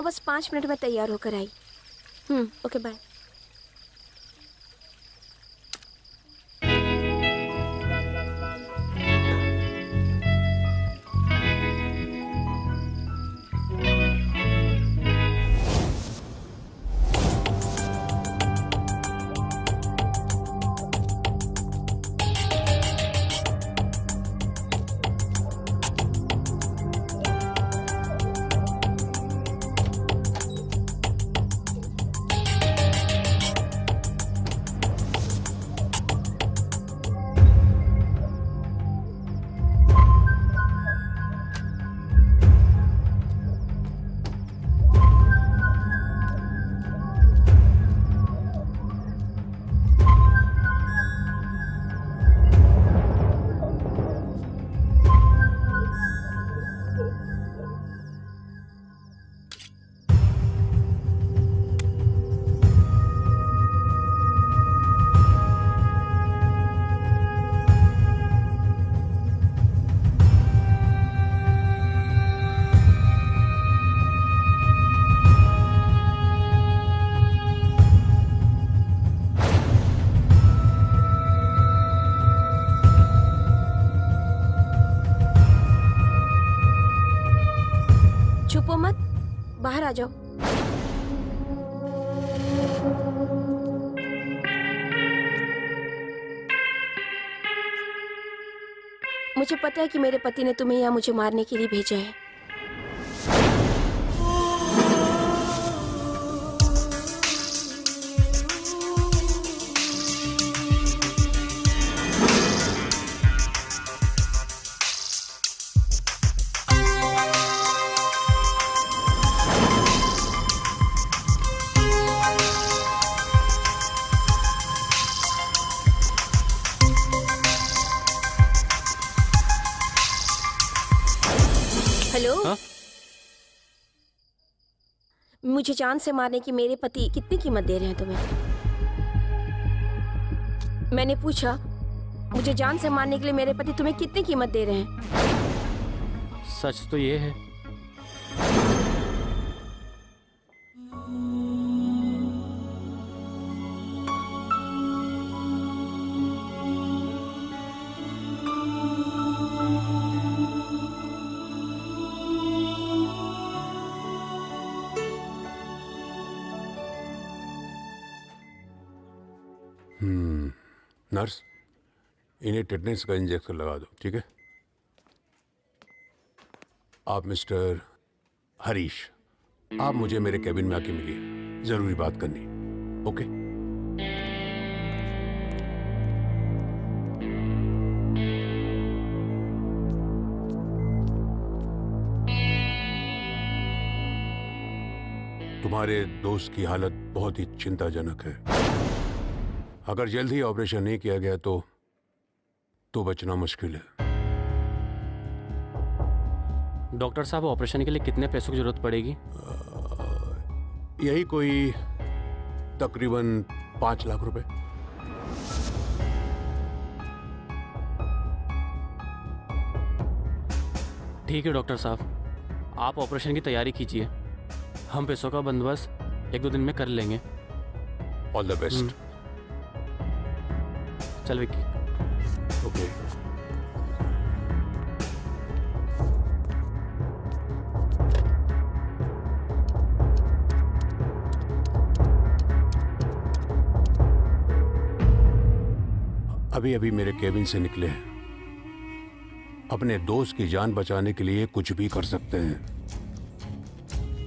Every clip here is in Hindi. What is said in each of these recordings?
बस 5 मिनट में तैयार होकर आई। Okay bye. छुपो मत, बाहर आ जाओ। मुझे पता है कि मेरे पति ने तुम्हें यहाँ मुझे मारने के लिए भेजा है। हेलो। हाँ? मुझे जान से मारने की मेरे पति कितनी कीमत दे रहे हैं तुम्हें? मैंने पूछा, मुझे जान से मारने के लिए मेरे पति तुम्हें कितनी कीमत दे रहे हैं? सच तो ये है। नर्स, इन्हें टेटनेस का इंजेक्शन लगा दो, ठीक है? आप मिस्टर हरीश, आप मुझे मेरे कैबिन में आके मिलिए, जरूरी बात करनी। ओके? तुम्हारे दोस्त की हालत बहुत ही चिंताजनक है। अगर जल्द ही ऑपरेशन नहीं किया गया तो बचना मुश्किल है। डॉक्टर साहब, ऑपरेशन के लिए कितने पैसों की जरूरत पड़ेगी? यही कोई तकरीबन 5 लाख रुपए। ठीक है डॉक्टर साहब, आप ऑपरेशन की तैयारी कीजिए। हम पैसों का बंदोबस्त 1-2 दिन में कर लेंगे। All the best. चल विक्की। ओके। अभी मेरे केबिन से निकले हैं। अपने दोस्त की जान बचाने के लिए कुछ भी कर सकते हैं।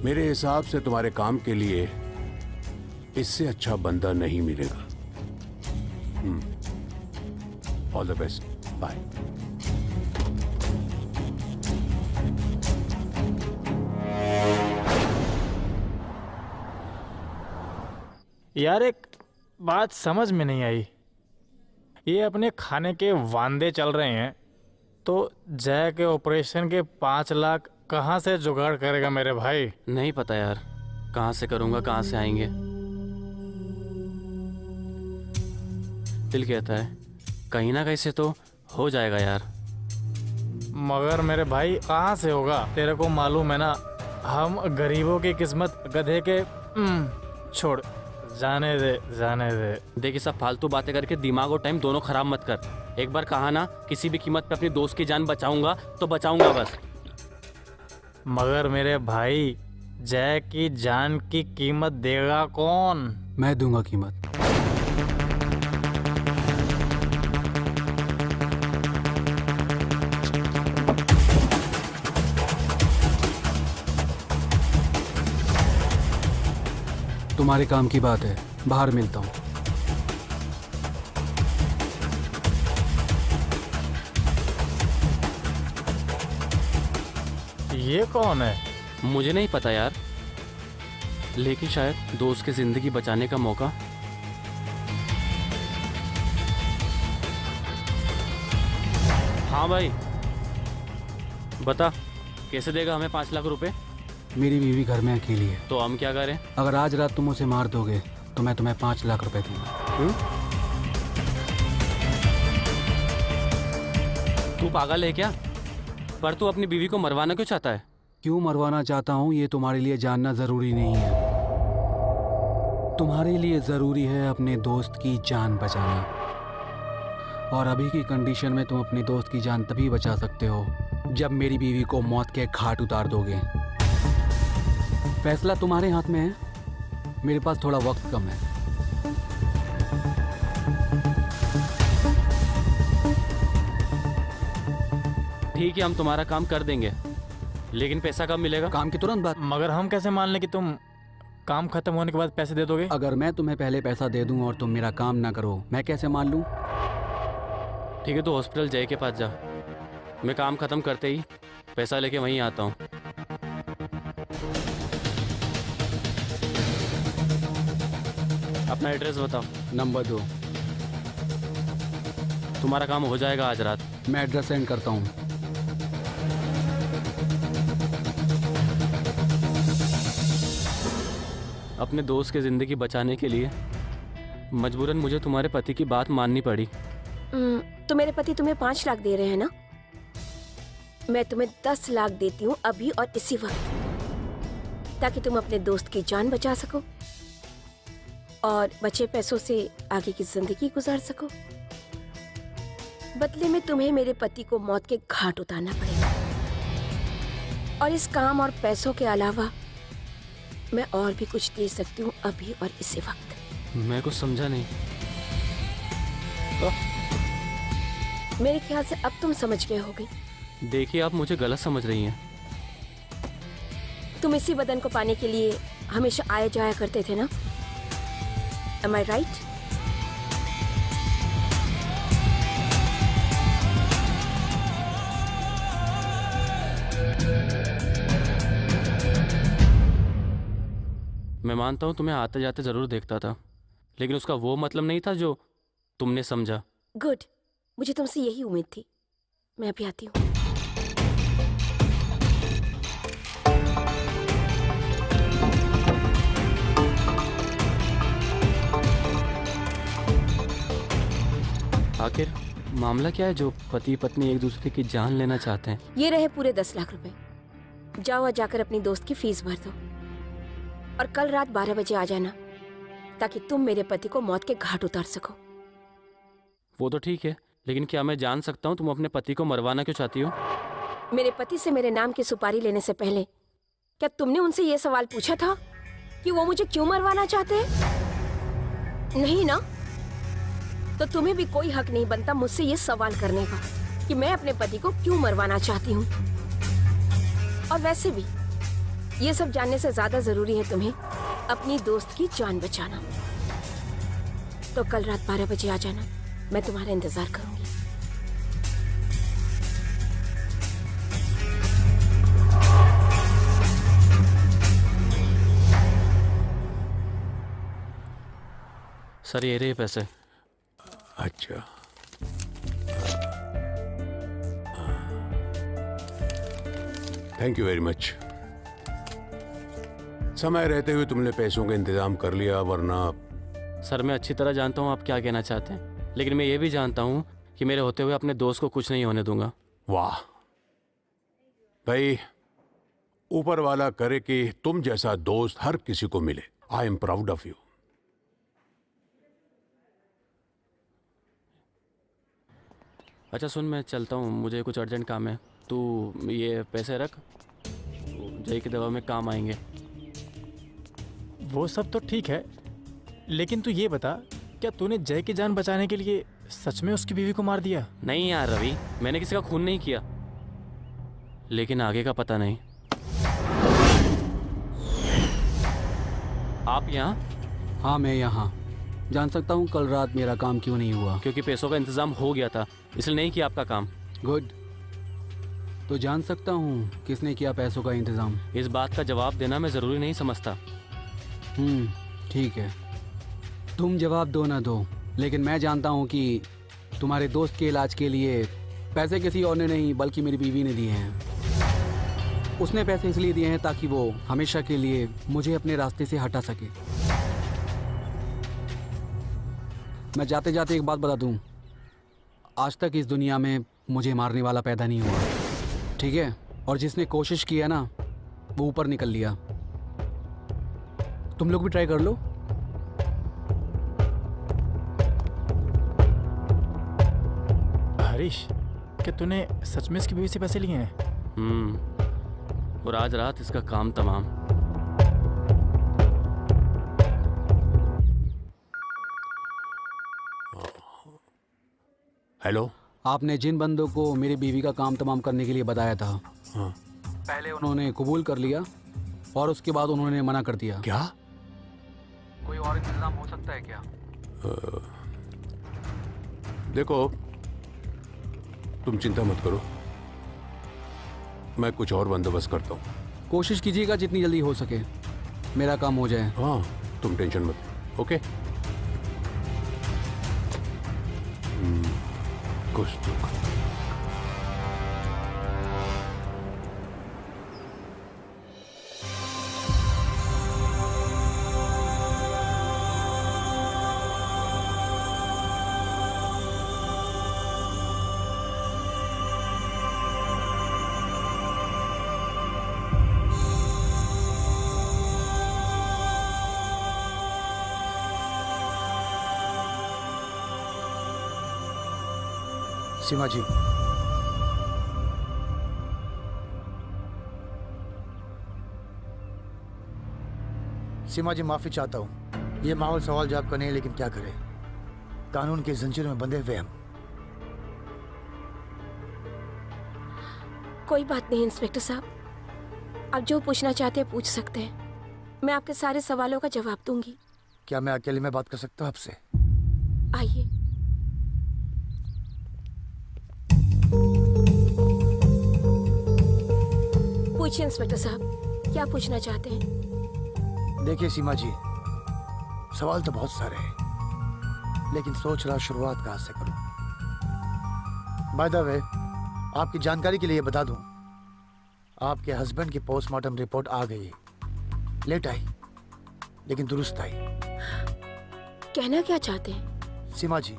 मेरे हिसाब से तुम्हारे काम के लिए इससे अच्छा बंदा नहीं मिलेगा। All the best. बाय। यार, एक बात समझ में नहीं आई। ये अपने खाने के वांदे चल रहे हैं, तो जय के ऑपरेशन के 5 लाख कहाँ से जुगाड़ करेगा मेरे भाई? नहीं पता यार, कहाँ से करूँगा, कहाँ से आएंगे। दिल कहता है कहीं ना कहीं से तो हो जाएगा यार। मगर मेरे भाई कहाँ से होगा? तेरे को मालूम है ना, हम गरीबों की किस्मत गधे के छोड़, जाने दे जाने दे। देखिए सब फालतू बातें करके दिमाग और टाइम दोनों खराब मत कर। एक बार कहा ना किसी भी कीमत पे अपनी दोस्त की जान बचाऊंगा तो बचाऊंगा बस। मगर मेरे भाई, जय की जान की कीमत देगा कौन? मैं दूंगा कीमत। तुम्हारे काम की बात है, बाहर मिलता हूँ। ये कौन है? मुझे नहीं पता यार, लेकिन शायद दोस्त की जिंदगी बचाने का मौका। हाँ भाई बता, कैसे देगा हमें 5 लाख रुपए? मेरी बीवी घर में अकेली है। तो हम क्या करें? अगर आज रात तुम उसे मार दोगे तो मैं तुम्हें 5 लाख रुपए दूंगा। तू पागल है क्या? पर तू अपनी बीवी को मरवाना क्यों चाहता है? क्यों मरवाना चाहता हूँ ये तुम्हारे लिए जानना जरूरी नहीं है। तुम्हारे लिए जरूरी है अपने दोस्त की जान बचाना, और अभी की कंडीशन में तुम अपने दोस्त की जान तभी बचा सकते हो जब मेरी बीवी को मौत के घाट उतार दोगे। फैसला तुम्हारे हाथ में है, मेरे पास थोड़ा वक्त कम है। ठीक है, हम तुम्हारा काम कर देंगे, लेकिन पैसा कब मिलेगा? काम की तुरंत बात। मगर हम कैसे मान लें कि तुम काम खत्म होने के बाद पैसे दे दोगे? अगर मैं तुम्हें पहले पैसा दे दूं और तुम मेरा काम ना करो, मैं कैसे मान लूं? ठीक है, तो हॉस्पिटल जय के पास जा, मैं काम खत्म करते ही पैसा लेके वहीं आता हूँ। अपना एड्रेस बताओ। नंबर 2। तुम्हारा काम हो जाएगा आज रात। मैं एड्रेस सेंड करता हूँ। अपने दोस्त की जिंदगी बचाने के लिए मजबूरन मुझे तुम्हारे पति की बात माननी पड़ी। तो मेरे पति तुम्हें 5 लाख दे रहे हैं ना? मैं तुम्हें 10 लाख देती हूँ अभी और इसी वक्त, ताकि तुम अपने दोस्त की जान बचा सको और बचे पैसों से आगे की जिंदगी गुजार सको। बदले में तुम्हें मेरे पति को मौत के घाट उतारना पड़ेगा, और इस काम और पैसों के अलावा मैं और भी कुछ दे सकती हूँ अभी और इसी वक्त। मैं कुछ समझा नहीं। मेरे ख्याल से अब तुम समझ गए होगे। देखिए, आप मुझे गलत समझ रही हैं। तुम इसी बदन को पाने के लिए हमेशा आया जाया करते थे ना? Am I right? मैं मानता हूँ तुम्हें आते जाते जरूर देखता था, लेकिन उसका वो मतलब नहीं था जो तुमने समझा। गुड, मुझे तुमसे यही उम्मीद थी। मैं अभी आती हूँ। आखिर मामला क्या है जो पति पत्नी एक दूसरे की जान लेना चाहते हैं? ये रहे पूरे 10 लाख रुपए। जाओ और जाकर अपनी दोस्त की फीस भर दो, और कल रात 12 बजे आ जाना, ताकि तुम मेरे पति को मौत के घाट उतार सको। वो तो ठीक है, लेकिन क्या मैं जान सकता हूँ तुम अपने पति को मरवाना क्यों चाहती हो? मेरे पति से मेरे नाम की सुपारी लेने से पहले क्या तुमने उनसे ये सवाल पूछा था कि वो मुझे क्यों मरवाना चाहते हैं? नहीं ना? तो तुम्हें भी कोई हक नहीं बनता मुझसे ये सवाल करने का कि मैं अपने पति को क्यों मरवाना चाहती हूँ। और वैसे भी ये सब जानने से ज्यादा जरूरी है तुम्हें अपनी दोस्त की जान बचाना। तो कल रात 12 बजे आ जाना, मैं तुम्हारा इंतजार करूंगी। सर ये रहे पैसे। अच्छा, थैंक यू वेरी मच। समय रहते हुए तुमने पैसों का इंतजाम कर लिया, वरना। सर मैं अच्छी तरह जानता हूँ आप क्या कहना चाहते हैं, लेकिन मैं ये भी जानता हूँ कि मेरे होते हुए अपने दोस्त को कुछ नहीं होने दूंगा। वाह भाई, ऊपर वाला करे कि तुम जैसा दोस्त हर किसी को मिले। I am proud of you. अच्छा सुन, मैं चलता हूँ, मुझे कुछ अर्जेंट काम है। तू ये पैसे रख, जय की दवा में काम आएंगे। वो सब तो ठीक है, लेकिन तू ये बता, क्या तूने जय की जान बचाने के लिए सच में उसकी बीवी को मार दिया? नहीं यार रवि, मैंने किसी का खून नहीं किया, लेकिन आगे का पता नहीं। आप यहाँ? हाँ मैं यहाँ। जान सकता हूँ कल रात मेरा काम क्यों नहीं हुआ? क्योंकि पैसों का इंतजाम हो गया था, इसलिए नहीं किया आपका काम। गुड। तो जान सकता हूँ किसने किया पैसों का इंतज़ाम? इस बात का जवाब देना मैं ज़रूरी नहीं समझता। ठीक है, तुम जवाब दो ना दो, लेकिन मैं जानता हूँ कि तुम्हारे दोस्त के इलाज के लिए पैसे किसी और ने नहीं बल्कि मेरी बीवी ने दिए हैं। उसने पैसे इसलिए दिए हैं ताकि वो हमेशा के लिए मुझे अपने रास्ते से हटा सके। मैं जाते जाते एक बात बता दूं, आज तक इस दुनिया में मुझे मारने वाला पैदा नहीं हुआ, ठीक है? और जिसने कोशिश की है ना, वो ऊपर निकल लिया। तुम लोग भी ट्राई कर लो। हरीश, क्या तूने सच में इसकी बीवी से पैसे लिए हैं? और आज रात इसका काम तमाम। हेलो। आपने जिन बंदों को मेरी बीवी का काम तमाम करने के लिए बताया था, हाँ। पहले उन्होंने कबूल कर लिया और उसके बाद उन्होंने मना कर दिया। क्या? कोई और इंतजाम हो सकता है क्या? देखो, तुम चिंता मत करो, मैं कुछ और बंदोबस्त करता हूँ। कोशिश कीजिएगा जितनी जल्दी हो सके मेरा काम हो जाए। हाँ, तुम टेंशन मत लो। ओके? कुछ तो सीमा जी, सीमा जी माफी चाहता हूँ। ये माहौल सवाल जवाब का नहीं, लेकिन क्या करें, कानून की जंजीर में बंधे हुए हम। कोई बात नहीं इंस्पेक्टर साहब, आप जो पूछना चाहते हैं पूछ सकते हैं। मैं आपके सारे सवालों का जवाब दूंगी। क्या मैं अकेले में बात कर सकता हूँ आपसे? आइए। पूछिए इंस्पेक्टर साहब, क्या पूछना चाहते हैं? देखिए सीमा जी, सवाल तो बहुत सारे हैं, लेकिन सोच रहा शुरुआत कहाँ से करूं। बाय द वे, आपकी जानकारी के लिए बता दूं, आपके हस्बैंड की पोस्टमार्टम रिपोर्ट आ गई है। लेट आई लेकिन दुरुस्त आई। कहना क्या चाहते हैं? सीमा जी,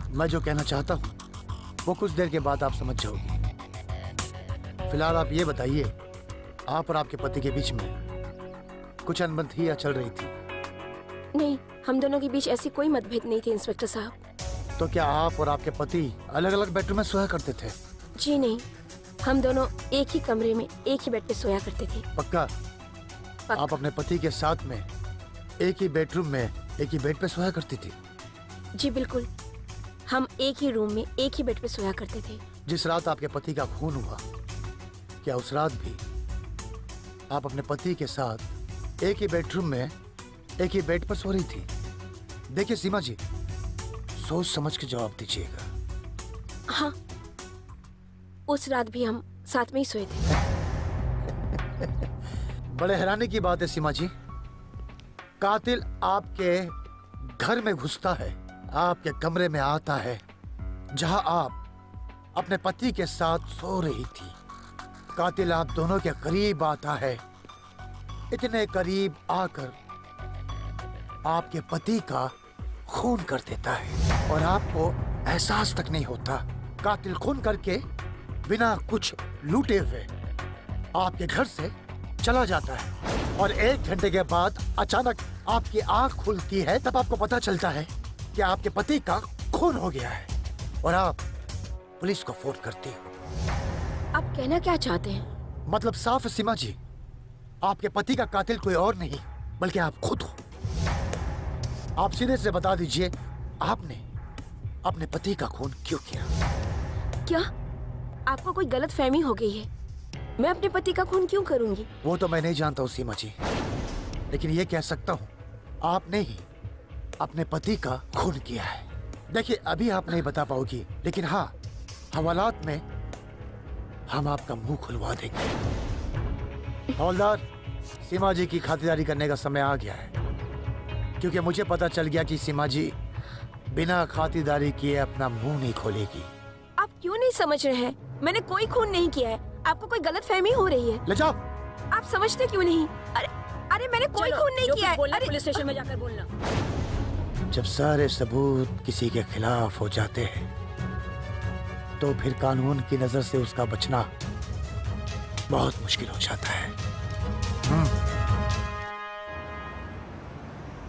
मैं जो कहना चाहता हूँ वो कुछ देर के बाद आप समझ जाओगी। फिलहाल आप ये बताइए, आप और आपके पति के बीच में कुछ अनबन थी या चल रही थी? नहीं, हम दोनों के बीच ऐसी कोई मतभेद नहीं थी इंस्पेक्टर साहब। तो क्या आप और आपके पति अलग अलग बेडरूम में सोया करते थे? जी नहीं, हम दोनों एक ही कमरे में एक ही बेड पे सोया करते थे। पक्का? आप अपने पति के साथ में एक ही बेडरूम में एक ही बेड पे सोया करती थी? जी बिल्कुल, हम एक ही रूम में एक ही बेड पे सोया करते थे। जिस रात आपके पति का खून हुआ, क्या उस रात भी आप अपने पति के साथ एक ही बेडरूम में एक ही बेड पर सो रही थी? देखिए सीमा जी, सोच समझ के जवाब दीजिएगा। हाँ, उस रात भी हम साथ में ही सोए थे। बड़े हैरानी की बात है सीमा जी, कातिल आपके घर में घुसता है, आपके कमरे में आता है जहां आप अपने पति के साथ सो रही थी। कातिल आप दोनों के करीब आता है, इतने करीब आकर आपके पति का खून कर देता है और आपको एहसास तक नहीं होता। कातिल खून करके बिना कुछ लूटे हुए आपके घर से चला जाता है और 1 घंटे के बाद अचानक आपकी आंख खुलती है, तब आपको पता चलता है कि आपके पति का खून हो गया है और आप पुलिस को फोन करती हो। आप कहना क्या चाहते हैं? मतलब साफ है सीमा जी, आपके पति का कातिल कोई और नहीं बल्कि आप खुद हो। आप सीधे से बता दीजिए, आपने अपने पति का खून क्यों किया? क्या आपको कोई गलत फहमी हो गई है? मैं अपने पति का खून क्यों करूंगी? वो तो मैं नहीं जानता हूँ सीमा जी, लेकिन ये कह सकता हूँ आपने ही अपने पति का खून किया है। देखिए अभी आप नहीं बता पाओगी, लेकिन हाँ, हवालात में हम आपका मुंह खुलवा देंगे। हवलदार, सीमा जी की खातिरदारी करने का समय आ गया है, क्योंकि मुझे पता चल गया कि सीमा जी बिना खातिरदारी किए अपना मुंह नहीं खोलेगी। आप क्यों नहीं समझ रहे हैं? मैंने कोई खून नहीं किया है। आपको कोई गलत फहमी हो रही है। ले जाओ। आप समझते क्यों नहीं? अरे अरे मैंने कोई खून नहीं किया है। अरे पुलिस स्टेशन में जाकर बोलना। जब सारे सबूत किसी के खिलाफ हो जाते हैं तो फिर कानून की नजर से उसका बचना बहुत मुश्किल हो जाता है।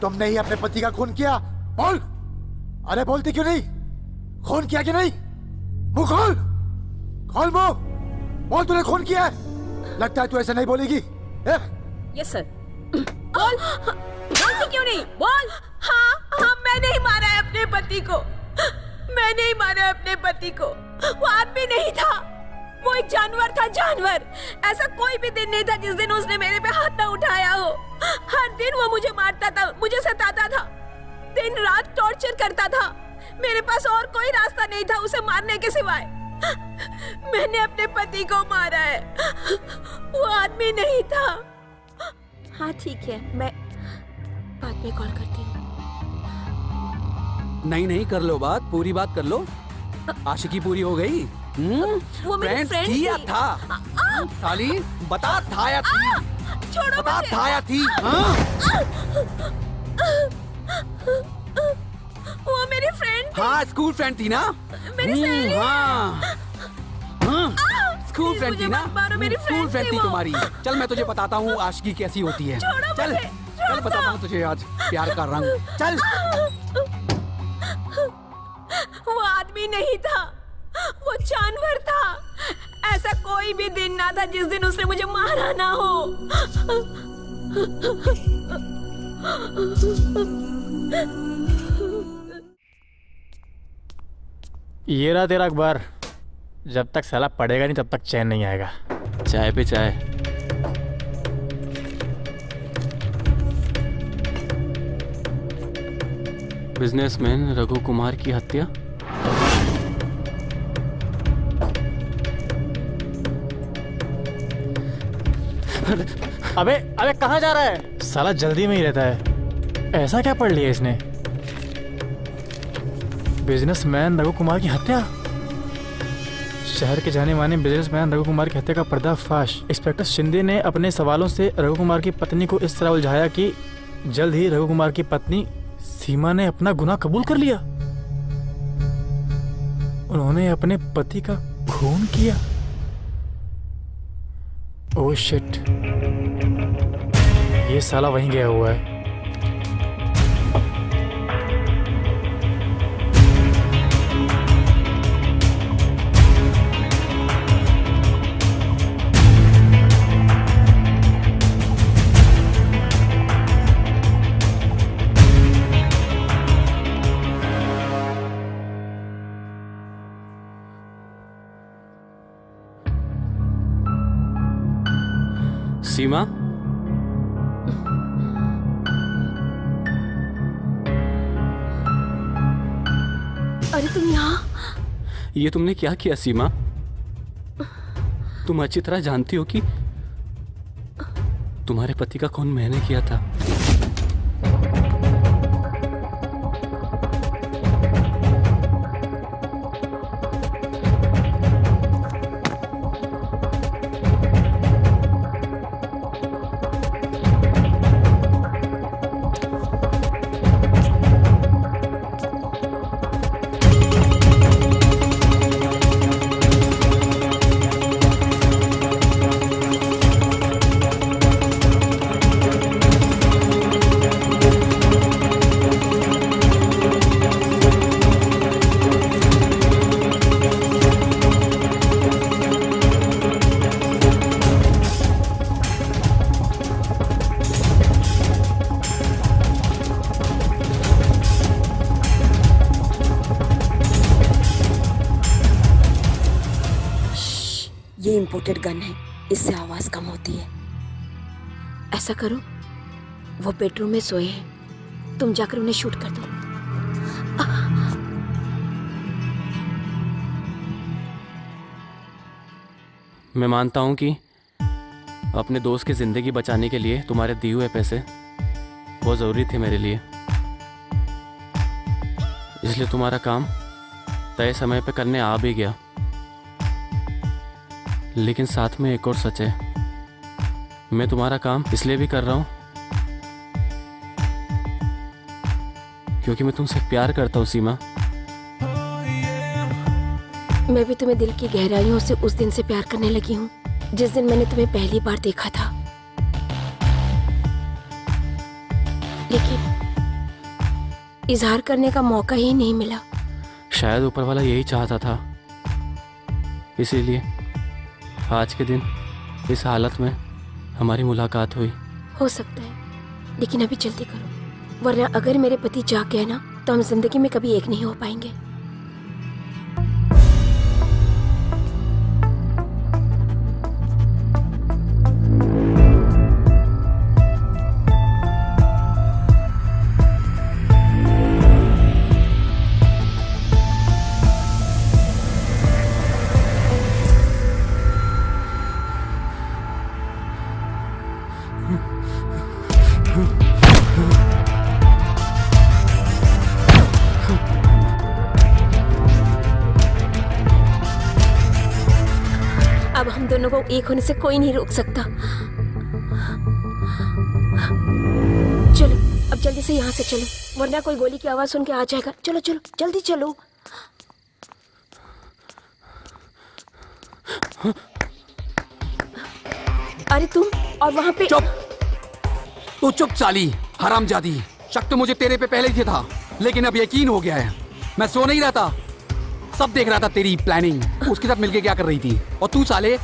तुमने ही अपने पति का खून किया? बोल। अरे बोलती क्यों नहीं? खून किया कि नहीं? मुंह खोल, खोल मुंह, बोल तूने खून किया है। लगता है तू ऐसे नहीं बोलेगी। Yes sir. बोल, बोलती क्यों नहीं? बोल। हाँ, मैंने ही मारा है अपने पति को। मैंने ही मारा है अपने पति को। वो आदमी नहीं था, वो एक जानवर था, जानवर। ऐसा कोई भी दिन नहीं था जिस दिन उसने मेरे पे हाथ ना उठाया हो। हर दिन वो मुझे मारता था, मुझे सताता था, दिन रात टॉर्चर करता था। मेरे पास और कोई रास्ता नहीं था उसे मारने के सिवाय। मैंने अपने पति को मारा है, वो आदमी नहीं था। हाँ ठीक है, मैं बाद में कॉल करती हूँ। नहीं कर लो बात, पूरी बात कर लो। आशिकी पूरी हो गई। वो मेरी फ्रेंड्स फ्रेंड थी या थी। था? साली बता, था या थी? छोड़ो बता, मुझे। था या थी? हाँ? वो मेरी फ्रेंड थी। हाँ, स्कूल फ्रेंड थी ना? मेरी सहेली है। हाँ, स्कूल प्लीज फ्रेंड मुझे थी ना? मत मारो, मेरी स्कूल friend फ्रेंड थी थी वो। तुम्हारी। चल मैं तुझे बताता हूँ आशिकी कैसी होती है। छोड़ो चल मुझे, चल बताता हूँ तुझे आज प्यार का रंग। चल। वो आदमी नहीं था, वो जानवर था। ऐसा कोई भी दिन ना था जिस दिन उसने मुझे मारा ना हो। ये रहा तेरा अखबार। जब तक साला पढ़ेगा नहीं तब तक चैन नहीं आएगा। चाय पे चाय। बिजनेसमैन रघु कुमार की हत्या। अबे अबे कहाँ जा रहा है? साला जल्दी में ही रहता है। ऐसा क्या पढ़ लिया इसने? बिजनेसमैन रघु कुमार की हत्या। शहर के जाने माने बिजनेसमैन रघु कुमार की हत्या का पर्दाफाश। इंस्पेक्टर शिंदे ने अपने सवालों से रघु कुमार की पत्नी को इस तरह उलझाया कि जल्द ही रघु कुमार की पत्नी सीमा ने अपना गुनाह कबूल कर लिया। उन्होंने अपने पति का खून किया। ओह शिट, ये साला वहीं गया हुआ है। सीमा, अरे तुम यहाँ? ये तुमने क्या किया सीमा? तुम अच्छी तरह जानती हो कि तुम्हारे पति का खून मैंने किया था। इम्पोर्टेड गन है, इससे आवाज कम होती है। ऐसा करो, वो बेडरूम में सोए हैं, तुम जाकर उन्हें शूट कर दो। मैं मानता हूँ कि अपने दोस्त की ज़िंदगी बचाने के लिए तुम्हारे दिए हुए पैसे बहुत ज़रूरी थे मेरे लिए, इसलिए तुम्हारा काम तय समय पे करने आ भी गया। लेकिन साथ में एक और सच है, मैं तुम्हारा काम इसलिए भी कर रहा हूँ क्योंकि मैं तुमसे प्यार करता हूँ सीमा। मैं भी तुम्हें दिल की गहराइयों से उस दिन से प्यार करने लगी हूँ जिस दिन मैंने तुम्हें पहली बार देखा था। लेकिन इजहार करने का मौका ही नहीं मिला। शायद ऊपर वाला यही चाहता था, इसीलिए आज के दिन इस हालत में हमारी मुलाकात हुई। हो सकता है, लेकिन अभी जल्दी करो, वरना अगर मेरे पति जाग गए ना तो हम जिंदगी में कभी एक नहीं हो पाएंगे। अब हम दोनों को एक होने से कोई नहीं रोक सकता। चलो अब जल्दी से यहाँ से चलो, वरना कोई गोली की आवाज सुन के आ जाएगा। चलो चलो जल्दी चलो। अरे तुम और वहाँ पे चुप, तू चुप साली हरामजादी। शक तो मुझे तेरे पे पहले ही था, लेकिन अब यकीन हो गया है। मैं सो नहीं रहा था, सब देख रहा था तेरी प्लानिंग। उसके साथ मिलके क्या कर रही थी? और तू साले,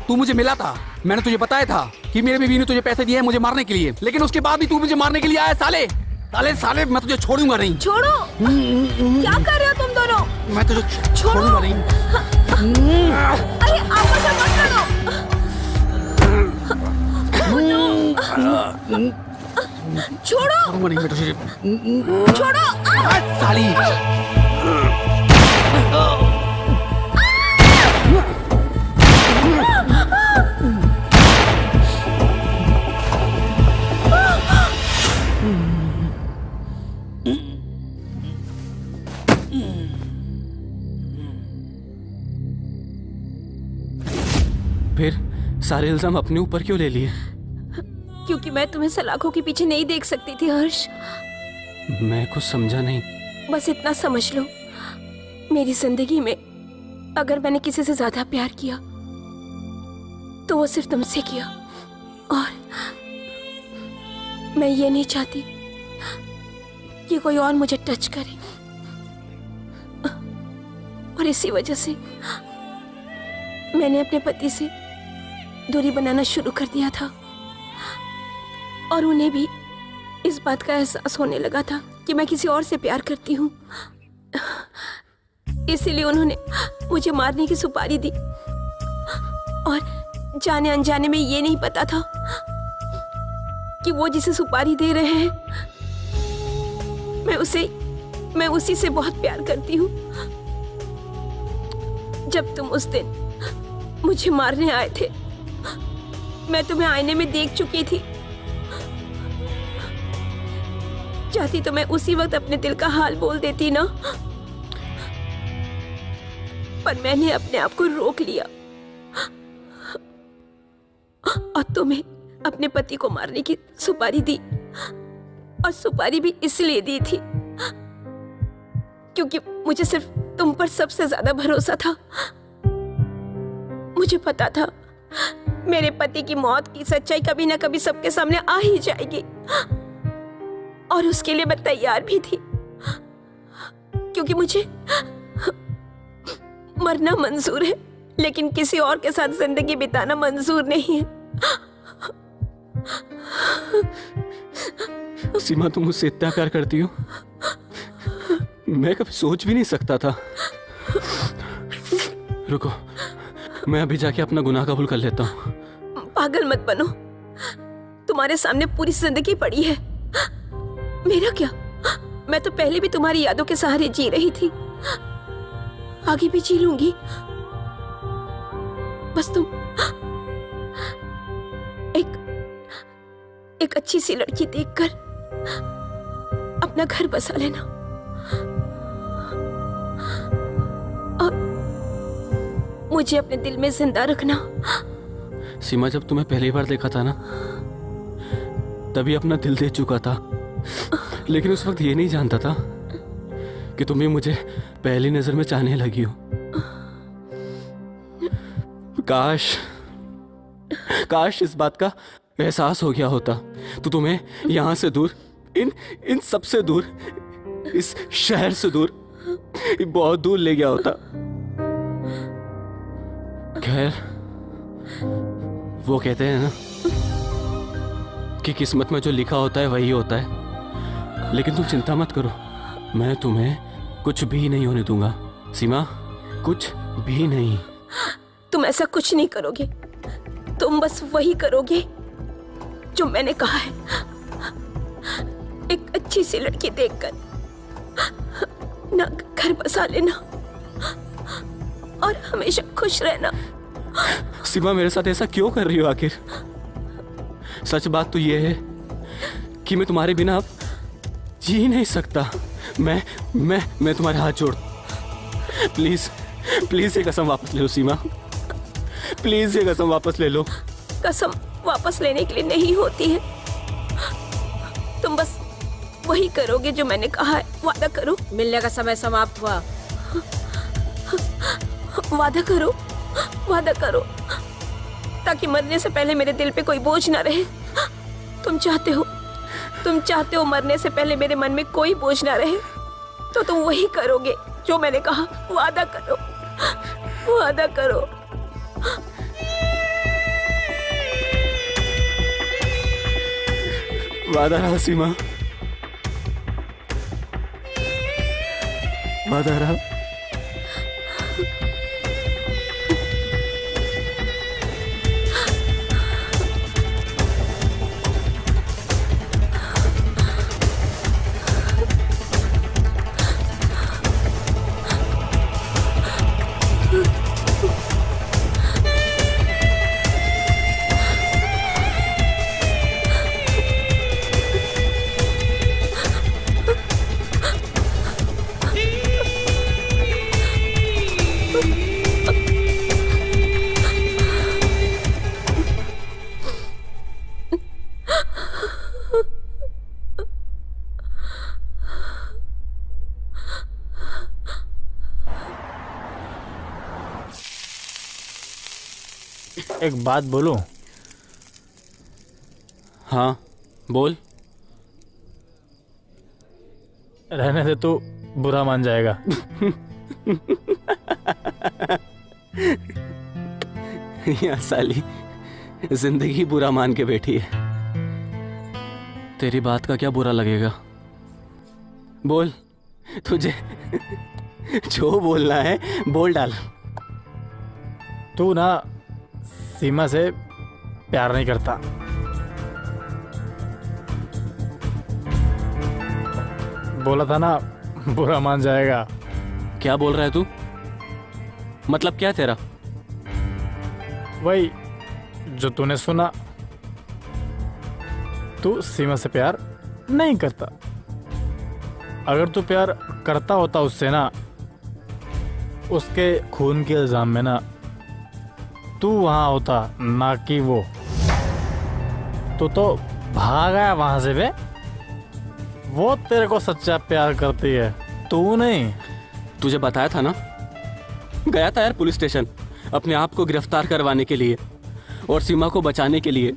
तू मुझे मिला था, मैंने तुझे बताया था कि मेरे बीवी ने तुझे पैसे दिए हैं मुझे मारने के लिए, लेकिन उसके बाद भी तू मुझे मारने के लिए आया। साले साले साले, मैं तुझे छोड़ूंगा नहीं। छोड़ो, क्या कर रहे हो तुम दोनों? मैं तुझे छोड़ूंगा नहीं। अरे आपस में मत लड़ो। छोड़ो, छोड़ूंगा नहीं मैं तुझे। छोड़ो। साली फिर सारे इल्जाम अपने ऊपर क्यों ले लिए? क्योंकि मैं तुम्हें सलाखों के पीछे नहीं देख सकती थी हर्ष। मैं कुछ समझा नहीं। बस इतना समझ लो, मेरी जिंदगी में अगर मैंने किसी से ज्यादा प्यार किया तो वो सिर्फ तुमसे किया, और मैं ये नहीं चाहती कि कोई और मुझे टच करे। और इसी वजह से मैंने अपने पति से दूरी बनाना शुरू कर दिया था, और उन्हें भी इस बात का एहसास होने लगा था कि मैं किसी और से प्यार करती हूँ। इसीलिए उन्होंने मुझे मारने की सुपारी दी, और जाने अनजाने में ये नहीं पता था कि वो जिसे सुपारी दे रहे हैं मैं उसी से बहुत प्यार करती हूँ। जब तुम उस दिन मुझे मारने आए थे, मैं तुम्हें आईने में देख चुकी थी। चाहती तो मैं उसी वक्त अपने दिल का हाल बोल देती ना, पर मैंने अपने आप को रोक लिया और तुम्हें अपने पति को मारने की सुपारी दी। और सुपारी भी इसलिए दी थी क्योंकि मुझे सिर्फ तुम पर सबसे ज्यादा भरोसा था। मुझे पता था मेरे पति की मौत की सच्चाई कभी ना कभी सबके सामने आ ही जाएगी, और उसके लिए मैं तैयार भी थी, क्योंकि मुझे मरना मंजूर है लेकिन किसी और के साथ जिंदगी बिताना मंजूर नहीं है। सीमा, तुम मुझसे इतना प्यार करती हो, मैं कभी सोच भी नहीं सकता था। रुको, मैं अभी जाके अपना गुनाह कबूल कर लेता हूँ। पागल मत बनो, तुम्हारे सामने पूरी जिंदगी पड़ी है। मेरा क्या, मैं तो पहले भी तुम्हारी यादों के सहारे जी रही थी, आगे भी जी लूंगी। बस तुम एक अच्छी सी लड़की देखकर अपना घर बसा लेना और मुझे अपने दिल में जिंदा रखना। सीमा, जब तुम्हें पहली बार देखा था ना, तभी अपना दिल दे चुका था, लेकिन उस वक्त ये नहीं जानता था कि तुम भी मुझे पहली नजर में चाहने लगी हो। काश इस बात का एहसास हो गया होता तो तुम्हें यहां से दूर, इन सबसे दूर, इस शहर से दूर, बहुत दूर ले गया होता। खैर, वो कहते हैं ना कि किस्मत में जो लिखा होता है वही होता है। लेकिन तुम चिंता मत करो, मैं तुम्हें कुछ भी नहीं होने दूंगा सीमा, कुछ भी नहीं। तुम ऐसा कुछ नहीं करोगे, तुम बस वही करोगे जो मैंने कहा है। एक अच्छी सी लड़की देखकर ना घर बसा लेना और हमेशा खुश रहना। सीमा, मेरे साथ ऐसा क्यों कर रही हो आखिर? सच बात तो ये है कि मैं तुम्हारे बिना अब जी नहीं सकता। मैं तुम्हारे हाथ जोड़, प्लीज प्लीज ये कसम वापस ले लो सीमा, प्लीज ये कसम वापस ले लो। कसम वापस लेने के लिए नहीं होती है, तुम बस वही करोगे जो मैंने कहा है। वादा करो। मिलने का समय समाप्त हुआ। वादा करो, वादा करो, ताकि मरने से पहले मेरे दिल पे कोई बोझ ना रहे। तुम चाहते हो मरने से पहले मेरे मन में कोई बोझ ना रहे, तो तुम वही करोगे जो मैंने कहा। वादा करो, वादा करो। वादा रहा सीमा, वादा रहा। एक बात बोलूं? हाँ बोल। रहने दे, तो बुरा मान जाएगा। या साली, जिंदगी बुरा मान के बैठी है। तेरी बात का क्या बुरा लगेगा? बोल, तुझे जो बोलना है बोल डाल। तू ना सीमा से प्यार नहीं करता। बोला था ना, बुरा मान जाएगा। क्या बोल रहा है तू? मतलब क्या तेरा? वही जो तूने सुना। तू सीमा से प्यार नहीं करता। अगर तू प्यार करता होता उससे ना, उसके खून के इल्जाम में ना तू वहां होता, ना कि वो। तू तो भाग आया वहां से बे। वो तेरे को सच्चा प्यार करती है, तू नहीं। तुझे बताया था ना, गया था यार पुलिस स्टेशन अपने आप को गिरफ्तार करवाने के लिए और सीमा को बचाने के लिए।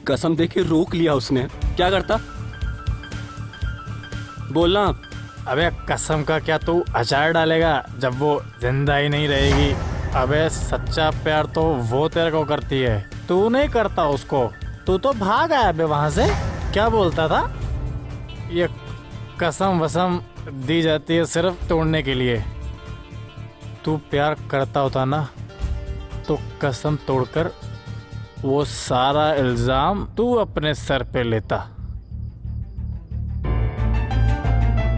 कसम दे के रोक लिया उसने। क्या करता? बोलना। अबे कसम का क्या तू अचार डालेगा जब वो जिंदा ही नहीं रहेगी? अबे सच्चा प्यार तो वो तेरे को करती है, तू नहीं करता उसको। तू तो भाग आया बे वहां से। क्या बोलता था? ये कसम वसम दी जाती है सिर्फ तोड़ने के लिए। तू प्यार करता होता ना, तो कसम तोड़कर वो सारा इल्जाम तू अपने सर पे लेता।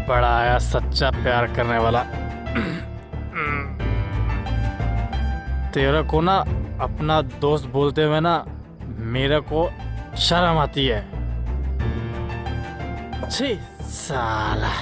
बड़ा आया सच्चा प्यार करने वाला। तेरे को ना अपना दोस्त बोलते हुए ना मेरे को शर्म आती है। छी साला।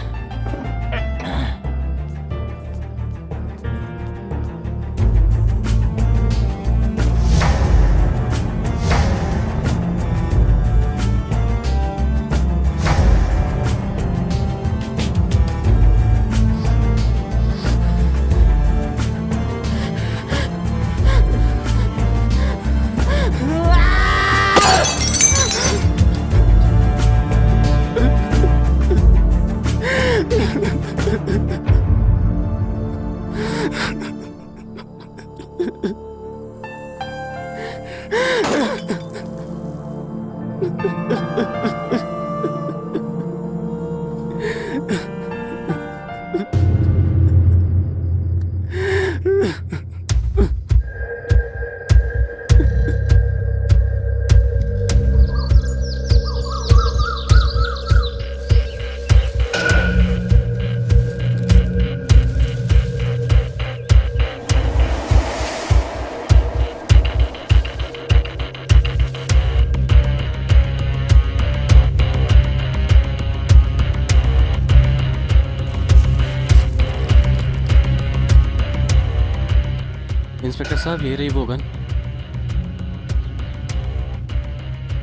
इंस्पेक्टर साहब, ये रही वो गन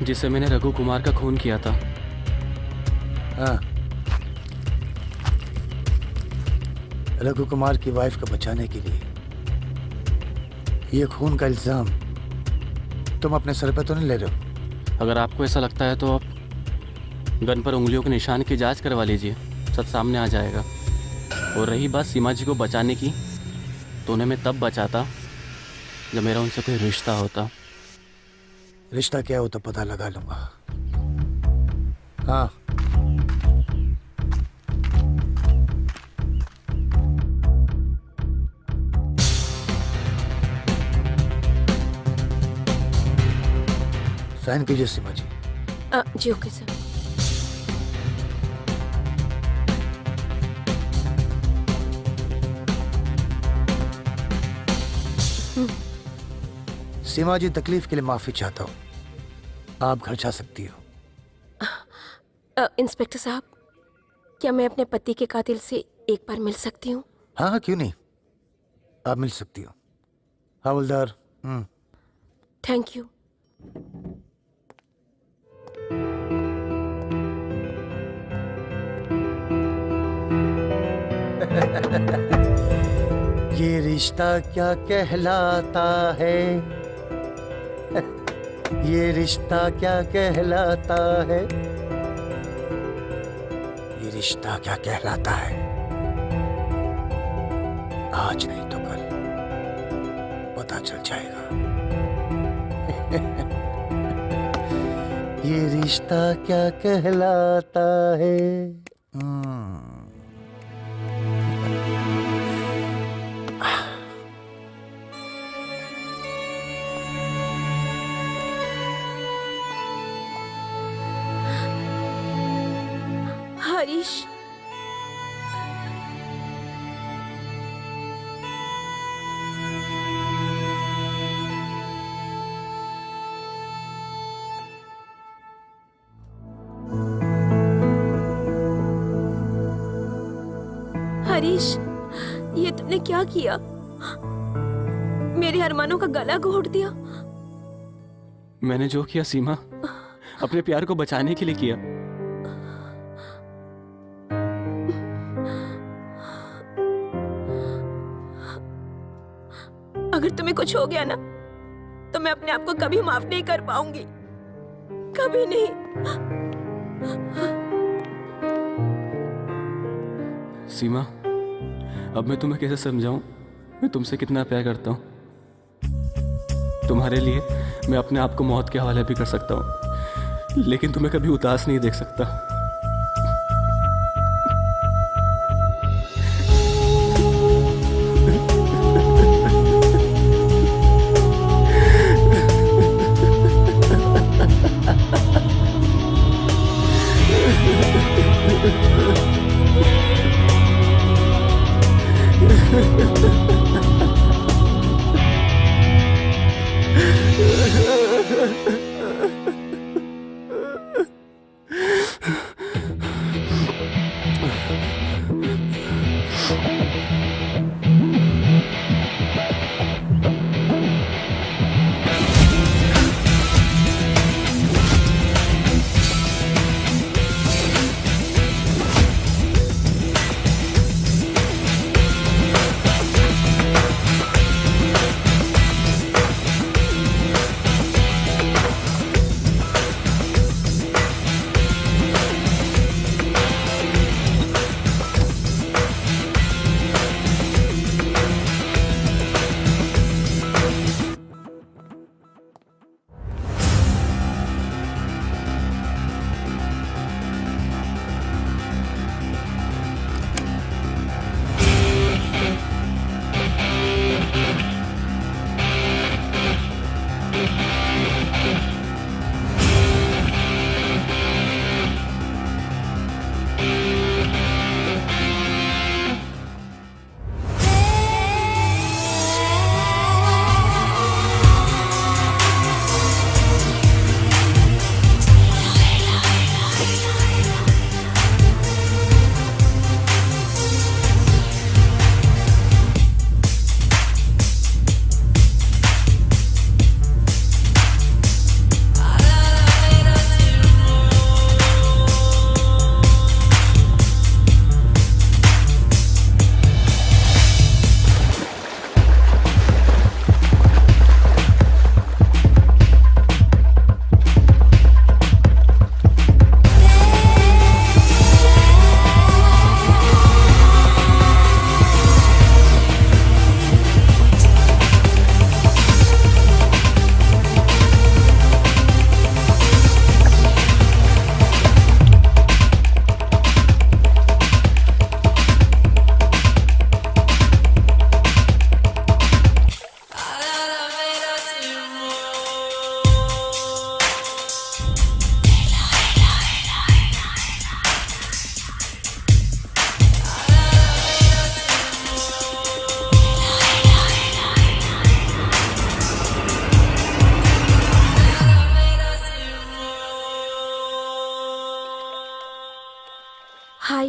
जिससे मैंने रघु कुमार का खून किया था। हाँ, रघु कुमार की वाइफ को बचाने के लिए ये खून का इल्जाम तुम अपने सर पे तो नहीं ले रहे हो? अगर आपको ऐसा लगता है तो आप गन पर उंगलियों के निशान की जांच करवा लीजिए, सच सामने आ जाएगा। और रही बात सीमा जी को बचाने की, तो उन्हें मैं तब बचाता जब मेरा उनसे कोई रिश्ता होता। रिश्ता क्या हो तो पता लगा लूंगा। हाँ, साइन कीजिए सीमा जी। जी ओके सर। सीमा जी, तकलीफ के लिए माफी चाहता हूँ। आप घर जा सकती हो। इंस्पेक्टर साहब, क्या मैं अपने पति के कातिल से एक बार मिल सकती हूँ? हाँ हाँ, क्यों नहीं, आप मिल सकती हो। हवलदार। Thank you. ये रिश्ता क्या कहलाता है? ये रिश्ता क्या कहलाता है? ये रिश्ता क्या कहलाता है? आज नहीं तो कल पता चल जाएगा। ये रिश्ता क्या कहलाता है? हरीश, हरीश, ये तुमने क्या किया? मेरे अरमानों का गला घोट दिया। मैंने जो किया सीमा, अपने प्यार को बचाने के लिए किया। अगर तुम्हें कुछ हो गया ना, तो मैं अपने आप को कभी माफ नहीं कर पाऊंगी, कभी नहीं। सीमा, अब मैं तुम्हें कैसे समझाऊं मैं तुमसे कितना प्यार करता हूं। तुम्हारे लिए मैं अपने आप को मौत के हवाले भी कर सकता हूं, लेकिन तुम्हें कभी उदास नहीं देख सकता।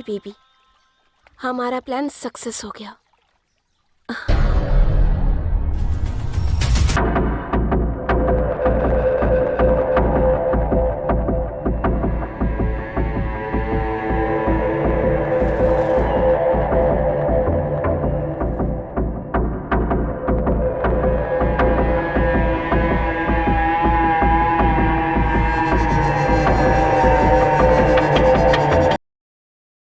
बेबी, हमारा प्लान सक्सेस हो गया।